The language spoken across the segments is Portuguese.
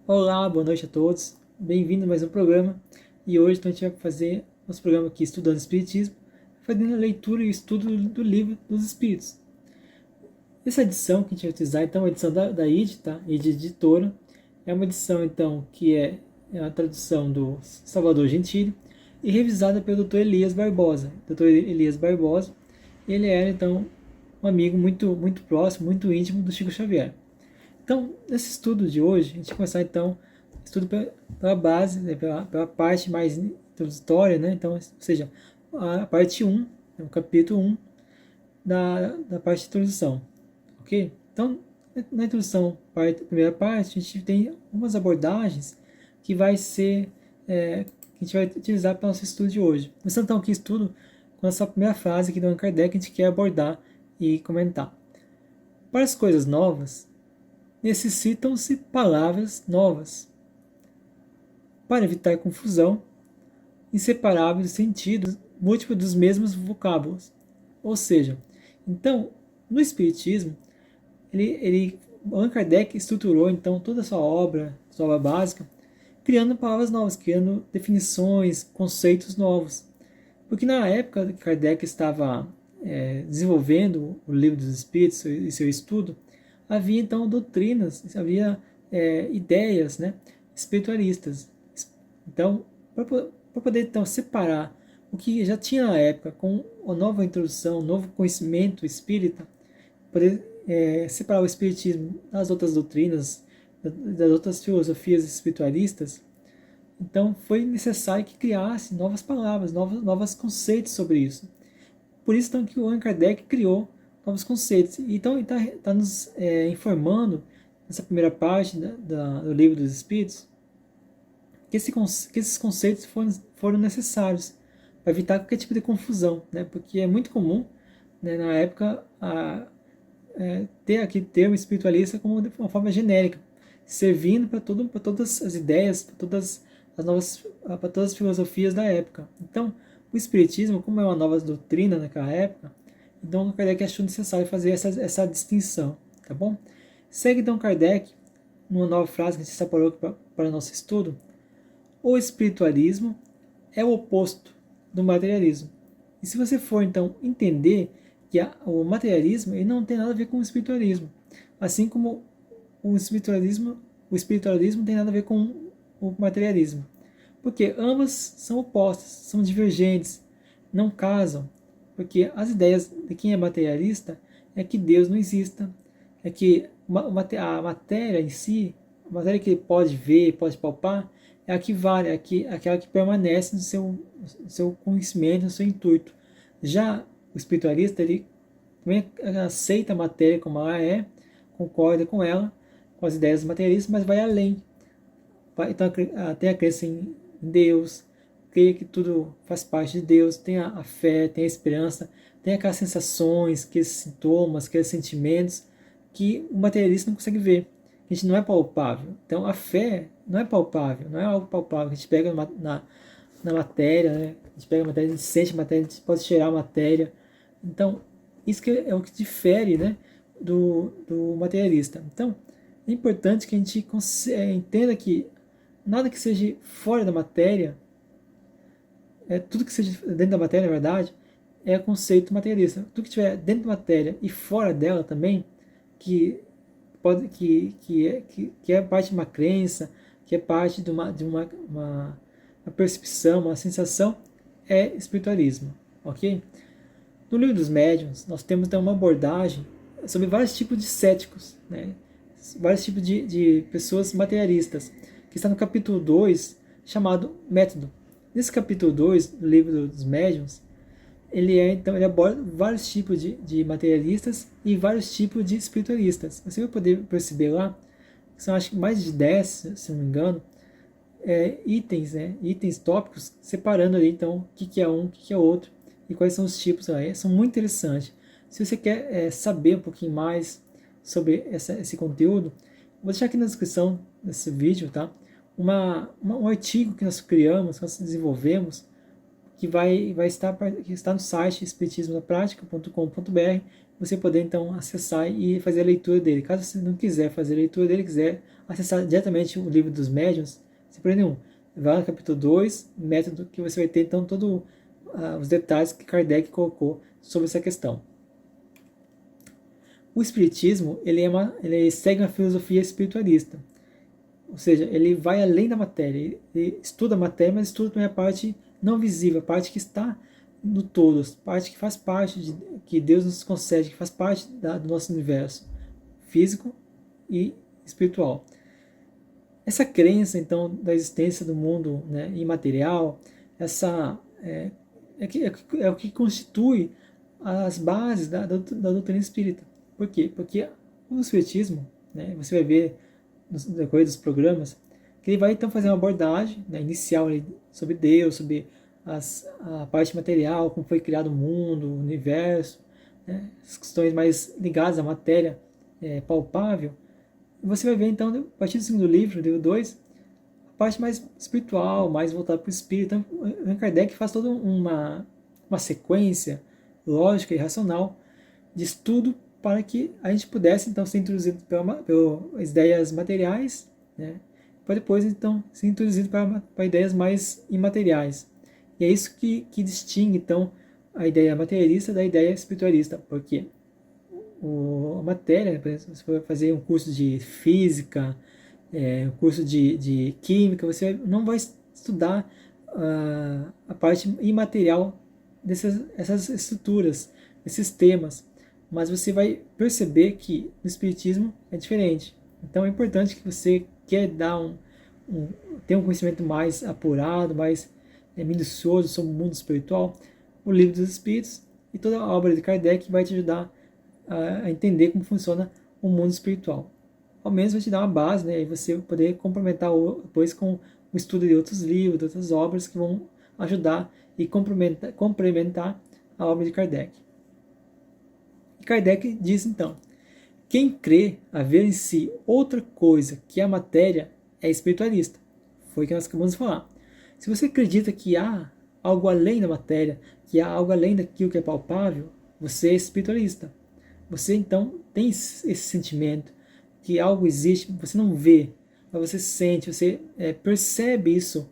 Olá, boa noite a todos. Bem-vindo a mais um programa. E hoje então, a gente vai fazer nosso programa aqui Estudando Espiritismo, fazendo a leitura e estudo do livro dos Espíritos. Essa edição que a gente vai utilizar então é a edição da ID, tá? ID Editora. É uma edição então que é a tradução do Salvador Gentili e revisada pelo Dr. Elias Barbosa. Dr. Elias Barbosa, ele era então um amigo muito próximo, muito íntimo do Chico Xavier. Então, nesse estudo de hoje, a gente vai começar então estudo pela base, né, pela parte mais introdutória, né? Então, ou seja, a parte 1, o capítulo 1 da parte de introdução, ok? Então, na introdução, primeira parte, a gente tem algumas abordagens que vai ser, que a gente vai utilizar para o nosso estudo de hoje. Começando então aqui o estudo com essa primeira frase aqui do Allan Kardec que a gente quer abordar e comentar. Para as coisas novas, necessitam-se palavras novas. Para evitar confusão, inseparáveis sentidos múltiplos dos mesmos vocábulos. Ou seja, então, no Espiritismo, Allan Kardec estruturou então toda a sua obra básica, criando palavras novas, criando definições, conceitos novos. Porque na época que Kardec estava desenvolvendo o Livro dos Espíritos e seu estudo, havia então doutrinas, havia ideias, né, espiritualistas. Então, para poder então separar o que já tinha na época com a nova introdução, o novo conhecimento espírita, poder separar o espiritismo das outras doutrinas, das outras filosofias espiritualistas, então foi necessário que criasse novas palavras, novos conceitos sobre isso. Por isso então que o Allan Kardec criou novos conceitos. Então ele está nos informando, nessa primeira parte do Livro dos Espíritos, que esses conceitos foram necessários para evitar qualquer tipo de confusão, né? Porque é muito comum, né, na época, ter aqui termo espiritualista como de uma forma genérica, servindo para todas as ideias, para todas as filosofias da época. Então, o espiritismo, como é uma nova doutrina naquela época, então Kardec achou necessário fazer essa distinção, tá bom? Segue então Kardec numa nova frase que a gente separou para o nosso estudo. O espiritualismo é o oposto do materialismo. E se você for então entender que o materialismo ele não tem nada a ver com o espiritualismo, assim como o espiritualismo tem nada a ver com o materialismo, porque ambas são opostas, são divergentes, não casam, porque as ideias de quem é materialista é que Deus não exista, é que a matéria em si, a matéria que ele pode ver, pode palpar, é a que vale, aquela que permanece no seu conhecimento, no seu intuito. Já o espiritualista, ele também aceita a matéria como ela é, concorda com ela, com as ideias materialistas, mas vai além. Então tem a crença em Deus, crê que tudo faz parte de Deus, tem a fé, tem a esperança, tem aquelas sensações, aqueles sintomas, aqueles sentimentos que o materialista não consegue ver. A gente não é palpável. Então a fé não é palpável, não é algo palpável. A gente pega na matéria, né? A gente pega a matéria, a gente sente a matéria, a gente pode cheirar a matéria. Então, isso que é o que difere, né, do materialista. Então, é importante que a gente entenda que nada que seja fora da matéria, tudo que seja dentro da matéria, na verdade, é conceito materialista. Tudo que estiver dentro da matéria e fora dela também, que é parte de uma crença, que é parte de uma percepção, uma sensação, é espiritualismo, ok? No Livro dos Médiuns, nós temos então uma abordagem sobre vários tipos de céticos, né? Vários tipos de pessoas materialistas, que está no capítulo 2, chamado Método. Nesse capítulo 2 do Livro dos Médiuns, ele aborda vários tipos de materialistas e vários tipos de espiritualistas. Você vai poder perceber lá, que são acho que mais de 10, se não me engano, itens, né? Itens tópicos, separando ali então o que é um, o que é outro, e quais são os tipos lá. São muito interessantes. Se você quer saber um pouquinho mais sobre esse conteúdo, vou deixar aqui na descrição desse vídeo, tá? Um artigo que nós criamos, que nós desenvolvemos, que está no site espiritismonaprática.com.br. você poder então acessar e fazer a leitura dele. Caso você não quiser fazer a leitura dele, quiser acessar diretamente o livro dos médiuns, sem problema nenhum. Vai no capítulo 2, método, que você vai ter então todos os detalhes que Kardec colocou sobre essa questão. O Espiritismo ele segue uma filosofia espiritualista, ou seja, ele vai além da matéria, ele estuda a matéria, mas estuda também a parte não visível, a parte que está no todo, a parte que faz parte, que Deus nos concede, que faz parte do nosso universo físico e espiritual. Essa crença, então, da existência do mundo, né, imaterial, é o que constitui as bases da doutrina espírita. Por quê? Porque o Espiritismo, né, você vai ver no decorrer dos programas, que ele vai então fazer uma abordagem, né, inicial sobre Deus, sobre a parte material, como foi criado o mundo, o universo, né, as questões mais ligadas à matéria palpável. E você vai ver então, a partir do segundo livro, livro 2, a parte mais espiritual, mais voltada para o espírito. Então, Allan Kardec faz toda uma sequência lógica e racional de estudo para que a gente pudesse então ser introduzido pelas ideias materiais, né, para depois então ser introduzido para ideias mais imateriais. E é isso que distingue então a ideia materialista da ideia espiritualista, porque a matéria, por exemplo, se você for fazer um curso de física, um curso de química, você não vai estudar a parte imaterial essas estruturas, esses temas, mas você vai perceber que no Espiritismo é diferente. Então é importante que você quer ter um conhecimento mais apurado, mais minucioso sobre o mundo espiritual, o Livro dos Espíritos e toda a obra de Kardec vai te ajudar a entender como funciona o mundo espiritual. Ao menos vai te dar uma base, né, e você poder complementar depois com o estudo de outros livros, de outras obras que vão ajudar e complementar a obra de Kardec. Kardec diz então: quem crê haver em si outra coisa que a matéria é espiritualista. Foi o que nós acabamos de falar. Se você acredita que há algo além da matéria, que há algo além daquilo que é palpável, você é espiritualista. Você então tem esse sentimento que algo existe, você não vê, mas você sente, você percebe isso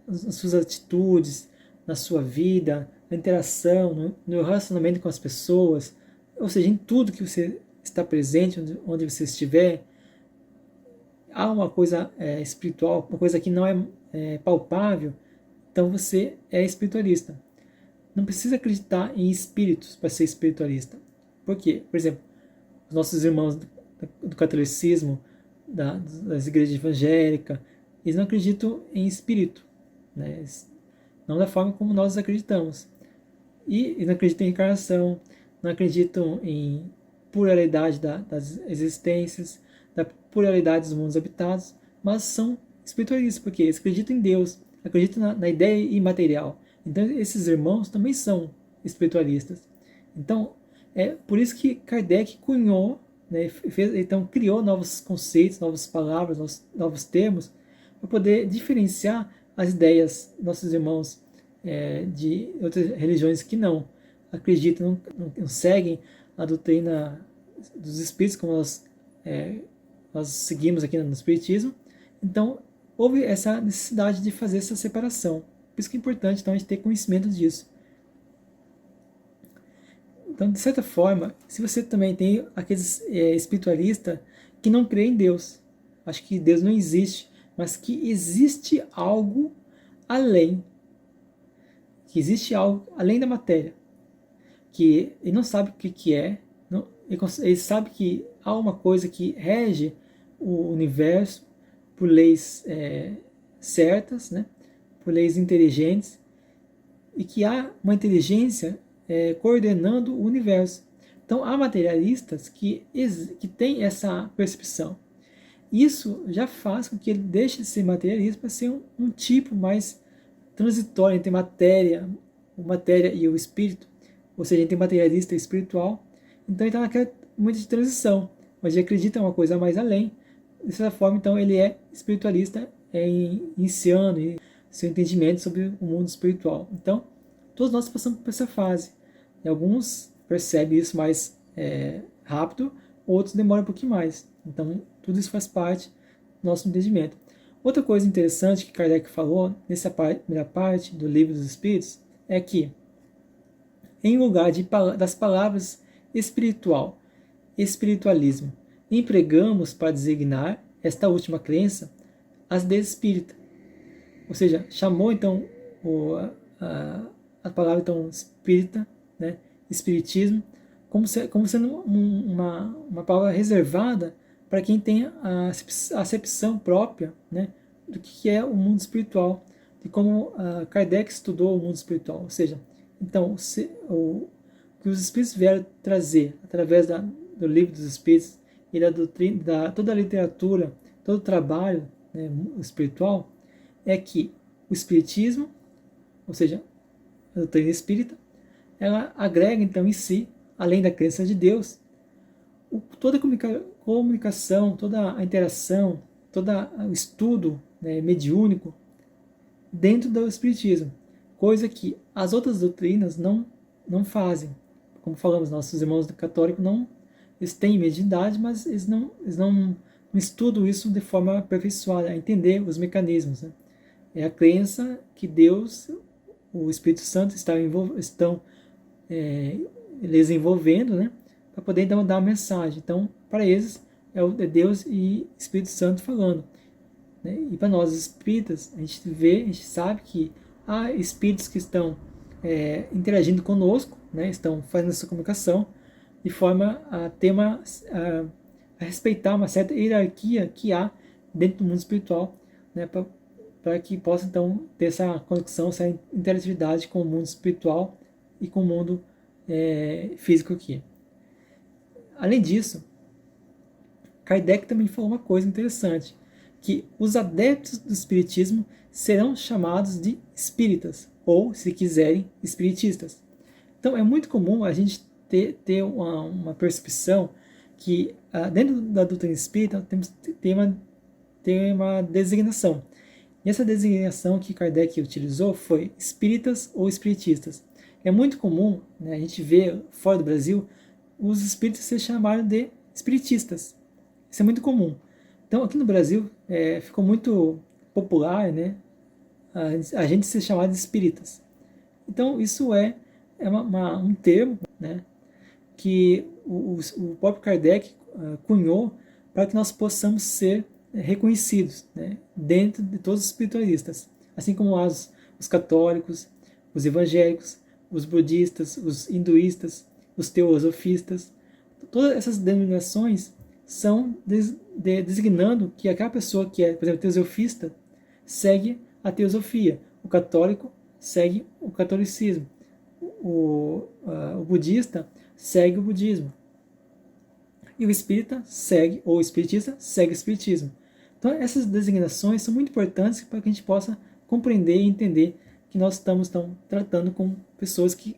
nas suas atitudes, na sua vida, na interação, no relacionamento com as pessoas, ou seja, em tudo que você está presente, onde você estiver, há uma coisa espiritual, uma coisa que não é palpável, então você é espiritualista. Não precisa acreditar em espíritos para ser espiritualista. Por quê? Por exemplo, os nossos irmãos do catolicismo, das igrejas evangélicas, eles não acreditam em espírito, né? Não da forma como nós acreditamos. E eles não acreditam em encarnação, não acreditam em pluralidade das existências, da pluralidade dos mundos habitados, mas são espiritualistas, porque eles acreditam em Deus, acreditam na ideia imaterial. Então esses irmãos também são espiritualistas. Então é por isso que Kardec cunhou, né, então criou novos conceitos, novas palavras, novos termos, para poder diferenciar as ideias dos nossos irmãos de outras religiões que não acreditam, não seguem a doutrina dos espíritos, como nós seguimos aqui no Espiritismo. Então, houve essa necessidade de fazer essa separação. Por isso que é importante então, a gente ter conhecimento disso. Então, de certa forma, se você também tem aqueles espiritualistas que não creem em Deus, acho que Deus não existe, mas que existe algo além, da matéria, que ele não sabe o que é, ele sabe que há uma coisa que rege o universo por leis certas, né, por leis inteligentes, e que há uma inteligência coordenando o universo. Então há materialistas que têm essa percepção. Isso já faz com que ele deixe de ser materialista para ser um tipo mais transitório entre o matéria e o espírito, ou seja, entre materialista e espiritual. Então ele está naquela momento de transição, mas ele acredita em uma coisa mais além. Dessa forma, então, ele é espiritualista, iniciando seu entendimento sobre o mundo espiritual. Então, todos nós passamos por essa fase. E alguns percebem isso mais rápido, outros demoram um pouquinho mais. Então, tudo isso faz parte do nosso entendimento. Outra coisa interessante que Kardec falou nessa primeira parte do Livro dos Espíritos é que, em lugar das palavras espiritual, espiritualismo, empregamos para designar esta última crença as desespírita. Ou seja, chamou então a palavra então espírita, né, espiritismo, como sendo uma palavra reservada para quem tem a acepção própria, né, do que é o mundo espiritual, de como Kardec estudou o mundo espiritual. Ou seja, então, o que os Espíritos vieram trazer através do Livro dos Espíritos e toda a literatura, todo o trabalho, né, espiritual, é que o Espiritismo, ou seja, a doutrina espírita, ela agrega então em si, além da crença de Deus, toda a comunicação, toda a interação, todo o estudo, né, mediúnico dentro do Espiritismo, coisa que as outras doutrinas não fazem. Como falamos, nossos irmãos católicos eles têm mediunidade, mas eles não estudam isso de forma aperfeiçoada, a entender os mecanismos, né? É a crença que Deus, o Espírito Santo estão desenvolvendo, né, para poder então dar uma mensagem. Então, para eles, é Deus e Espírito Santo falando, né? E para nós espíritas, a gente sabe que há espíritos que estão interagindo conosco, né, estão fazendo essa comunicação de forma a ter a respeitar uma certa hierarquia que há dentro do mundo espiritual, né, para que possa então ter essa conexão, essa interatividade com o mundo espiritual e com o mundo físico aqui. Além disso, Kardec também falou uma coisa interessante, que os adeptos do espiritismo serão chamados de espíritas, ou, se quiserem, espiritistas. Então é muito comum a gente ter uma percepção que dentro da doutrina espírita tem uma designação. E essa designação que Kardec utilizou foi espíritas ou espiritistas. É muito comum, né, a gente ver fora do Brasil os espíritas se chamarem de espiritistas. Isso é muito comum. Então aqui no Brasil ficou muito popular, né, a gente se chamar de espíritas. Então isso é um termo, né, que o próprio Kardec cunhou para que nós possamos ser reconhecidos, né, dentro de todos os espiritualistas, assim como os católicos, os evangélicos, os budistas, os hinduístas, os teosofistas. Todas essas denominações são designando que aquela pessoa que é, por exemplo, teosofista, segue a teosofia, o católico segue o catolicismo, o budista segue o budismo, e o espírita segue, ou o espiritista segue o espiritismo. Então essas designações são muito importantes para que a gente possa compreender e entender que nós estamos tratando com pessoas que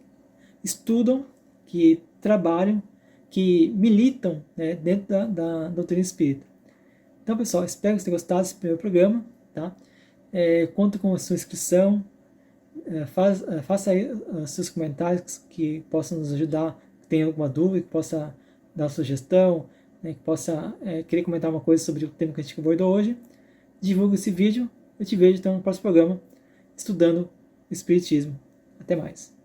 estudam, que trabalham, que militam, né, dentro da doutrina espírita. Então, pessoal, espero que vocês tenham gostado desse primeiro programa. Tá? Conto com a sua inscrição. Faça aí os seus comentários que possam nos ajudar. Tem alguma dúvida, que possa dar uma sugestão, né, que possa querer comentar uma coisa sobre o tema que a gente abordou hoje. Divulgue esse vídeo. Eu te vejo então no próximo programa, estudando o Espiritismo. Até mais.